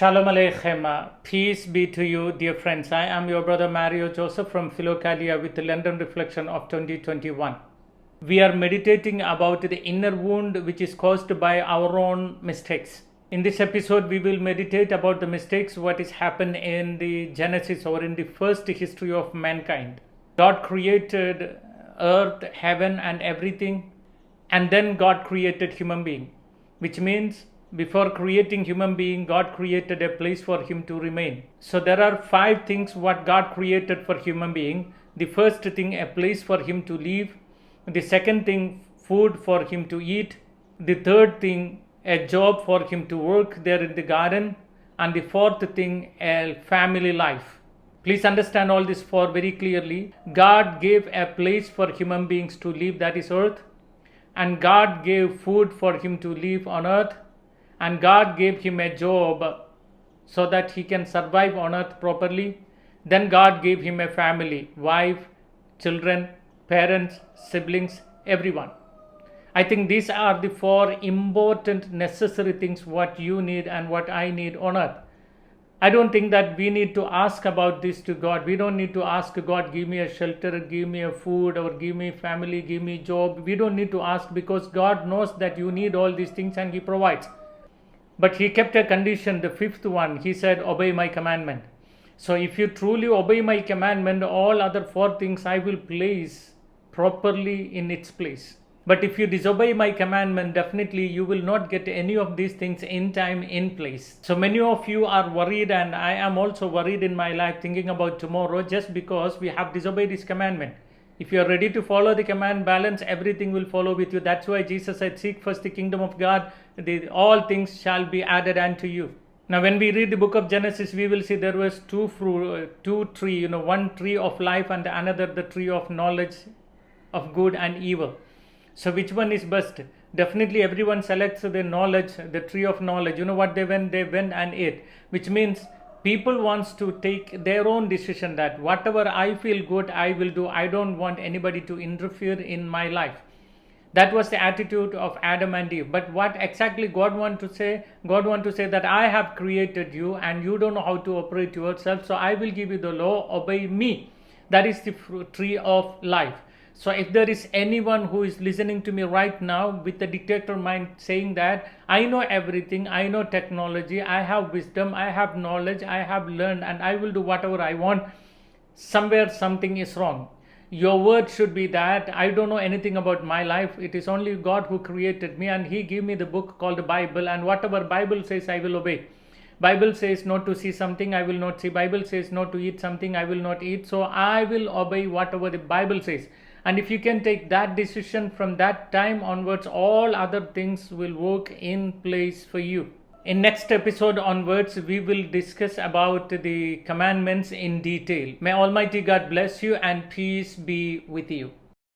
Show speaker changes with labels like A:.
A: Shalom Aleichem. Peace be to you, dear friends. I am your brother Mario Joseph from Philokalia with the London Reflection of 2021. We are meditating about the inner wound which is caused by our own mistakes. In this episode, we will meditate about the mistakes what is happened in the Genesis or in the first history of mankind. God created earth, heaven and everything, and then God created human being, which means before creating human being, God created a place for him to remain. So there are 5 things what God created for human being. The first thing, a place for him to live. The second thing, food for him to eat. The third thing, a job for him to work there in the garden. And the fourth thing, a family life. Please understand all this 4 very clearly. God gave a place for human beings to live, that is earth. And God gave food for him to live on earth. And God gave him a job so that he can survive on earth properly. Then God gave him a family, wife, children, parents, siblings, everyone. I think these are the 4 important necessary things what you need and what I need on earth. I don't think that we need to ask about this to God. We don't need to ask God, give me a shelter, give me a food, or give me family, give me job. We don't need to ask because God knows that you need all these things and he provides. But he kept a condition, the 5th one. He said, obey my commandment. So if you truly obey my commandment, all other 4 things I will place properly in its place. But if you disobey my commandment, definitely you will not get any of these things in time, in place. So many of you are worried, and I am also worried in my life thinking about tomorrow just because we have disobeyed his commandment. If you are ready to follow the command balance, everything will follow with you. That's why Jesus said, seek first the kingdom of God. All things shall be added unto you. Now, when we read the book of Genesis, we will see there was 2 tree, one tree of life and another the tree of knowledge of good and evil. So which one is best? Definitely everyone selects the knowledge, the tree of knowledge. You know what they went and ate, which means people wants to take their own decision that whatever I feel good, I will do. I don't want anybody to interfere in my life. That was the attitude of Adam and Eve. But what exactly God want to say? God want to say that I have created you and you don't know how to operate yourself. So I will give you the law, obey me. That is the tree of life. So if there is anyone who is listening to me right now with a dictator mind saying that I know everything, I know technology, I have wisdom, I have knowledge, I have learned and I will do whatever I want, somewhere something is wrong. Your word should be that I don't know anything about my life. It is only God who created me and he gave me the book called the Bible, and whatever Bible says I will obey. Bible says not to see something, I will not see. Bible says not to eat something, I will not eat. So I will obey whatever the Bible says. And if you can take that decision from that time onwards, all other things will work in place for you. In next episode onwards, we will discuss about the commandments in detail. May Almighty God bless you and peace be with you.